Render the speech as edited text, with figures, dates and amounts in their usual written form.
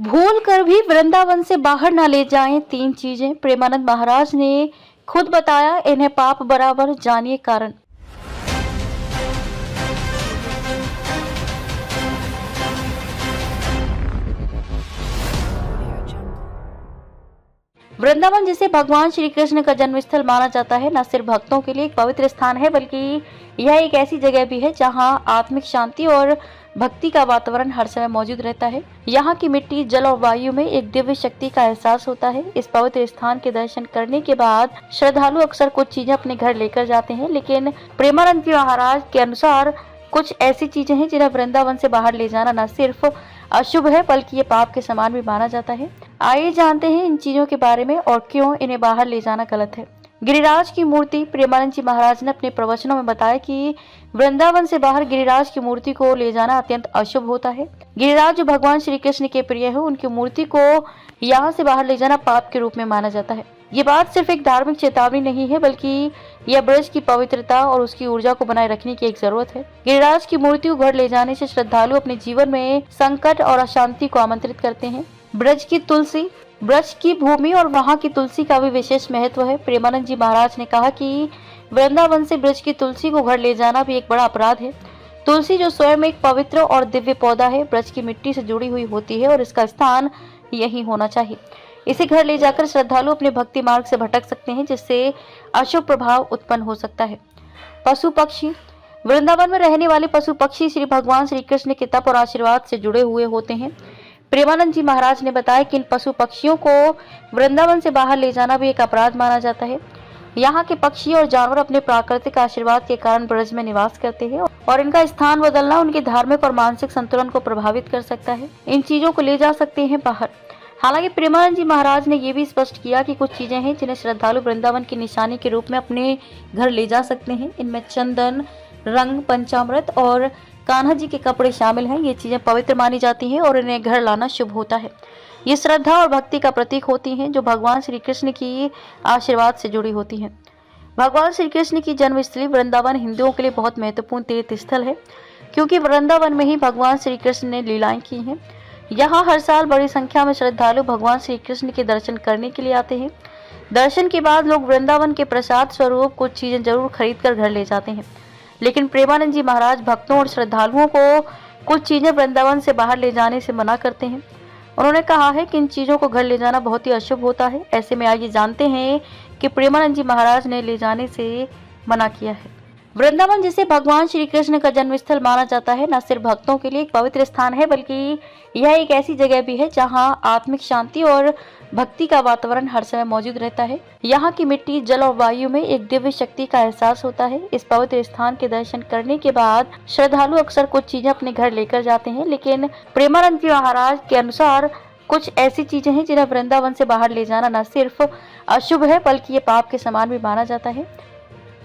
भूल कर भी वृंदावन से बाहर न ले जाएं तीन चीजें। प्रेमानंद महाराज ने खुद बताया, इन्हें पाप बराबर, जानिए कारण। वृंदावन जिसे भगवान श्री कृष्ण का जन्म स्थल माना जाता है, न सिर्फ भक्तों के लिए एक पवित्र स्थान है, बल्कि यह एक ऐसी जगह भी है जहां आत्मिक शांति और भक्ति का वातावरण हर समय मौजूद रहता है। यहाँ की मिट्टी, जल और वायु में एक दिव्य शक्ति का एहसास होता है। इस पवित्र स्थान के दर्शन करने के बाद श्रद्धालु अक्सर कुछ चीजें अपने घर लेकर जाते हैं, लेकिन प्रेमानंद जी महाराज के अनुसार कुछ ऐसी चीजें हैं जिन्हें वृंदावन से बाहर ले जाना न सिर्फ अशुभ है, बल्कि ये पाप के समान भी माना जाता है। आइए जानते हैं इन चीजों के बारे में और क्यों इन्हें बाहर ले जाना गलत है। गिरिराज की मूर्ति। प्रेमानंद जी महाराज ने अपने प्रवचनों में बताया कि वृंदावन से बाहर गिरिराज की मूर्ति को ले जाना अत्यंत अशुभ होता है। गिरिराज जो भगवान श्री कृष्ण के प्रिय है, उनकी मूर्ति को यहाँ से बाहर ले जाना पाप के रूप में माना जाता है। ये बात सिर्फ एक धार्मिक चेतावनी नहीं है, बल्कि यह ब्रज की पवित्रता और उसकी ऊर्जा को बनाए रखने की एक जरूरत है। गिरिराज की मूर्ति को घर ले जाने से श्रद्धालु अपने जीवन में संकट और अशांति को आमंत्रित करते हैं। ब्रज की तुलसी। ब्रज की भूमि और वहाँ की तुलसी का भी विशेष महत्व है। प्रेमानंद जी महाराज ने कहा कि वृंदावन से ब्रज की तुलसी को घर ले जाना भी एक बड़ा अपराध है। तुलसी जो स्वयं एक पवित्र और दिव्य पौधा है, ब्रज की मिट्टी से जुड़ी हुई होती है और इसका स्थान यही होना चाहिए। इसे घर ले जाकर श्रद्धालु अपने भक्ति मार्ग से भटक सकते हैं, जिससे अशुभ प्रभाव उत्पन्न हो सकता है। पशु पक्षी। वृंदावन में रहने वाले पशु पक्षी श्री भगवान श्री कृष्ण के तप और आशीर्वाद से जुड़े हुए होते हैं। प्रेमानंद जी महाराज ने बताया कि इन पशु पक्षियों को वृंदावन से बाहर ले जाना भी एक अपराध माना जाता है। यहाँ के पक्षी और जानवर अपने प्राकृतिक आशीर्वाद के कारण ब्रज में निवास करते हैं और इनका स्थान बदलना उनके धार्मिक और मानसिक संतुलन को प्रभावित कर सकता है। इन चीजों को ले जा सकते हैं बाहर। हालांकि प्रेमानंद जी महाराज ने यह भी स्पष्ट किया कि कुछ चीजें हैं जिन्हें श्रद्धालु वृंदावन की निशानी के रूप में अपने घर ले जा सकते हैं। इनमें चंदन, रंग, पंचामृत और कान्हा जी के कपड़े शामिल हैं। ये चीजें पवित्र मानी जाती हैं और इन्हें घर लाना शुभ होता है। ये श्रद्धा और भक्ति का प्रतीक होती हैं, जो भगवान श्री कृष्ण की आशीर्वाद से जुड़ी होती हैं। भगवान श्री कृष्ण की जन्मस्थली वृंदावन हिंदुओं के लिए बहुत महत्वपूर्ण तीर्थ स्थल है, क्योंकि वृंदावन में ही भगवान श्री कृष्ण ने लीलाएं की हैं। यहाँ हर साल बड़ी संख्या में श्रद्धालु भगवान श्री कृष्ण के दर्शन करने के लिए आते हैं। दर्शन के बाद लोग वृंदावन के प्रसाद स्वरूप कुछ चीजें जरूर खरीद कर घर ले जाते हैं, लेकिन प्रेमानंद जी महाराज भक्तों और श्रद्धालुओं को कुछ चीजें वृंदावन से बाहर ले जाने से मना करते हैं। उन्होंने कहा है कि इन चीजों को घर ले जाना बहुत ही अशुभ होता है। ऐसे में आइए जानते हैं कि प्रेमानंद जी महाराज ने ले जाने से मना किया है। वृंदावन जिसे भगवान श्री कृष्ण का जन्म स्थल माना जाता है, न सिर्फ भक्तों के लिए एक पवित्र स्थान है, बल्कि यह एक ऐसी जगह भी है जहां आत्मिक शांति और भक्ति का वातावरण हर समय मौजूद रहता है। यहाँ की मिट्टी, जल और वायु में एक दिव्य शक्ति का एहसास होता है। इस पवित्र स्थान के दर्शन करने के बाद श्रद्धालु अक्सर कुछ चीजें अपने घर लेकर जाते हैं, लेकिन प्रेमानंद जी महाराज के अनुसार कुछ ऐसी चीजें हैं जिन्हें वृंदावन से बाहर ले जाना न सिर्फ अशुभ है, बल्कि ये पाप के समान भी माना जाता है।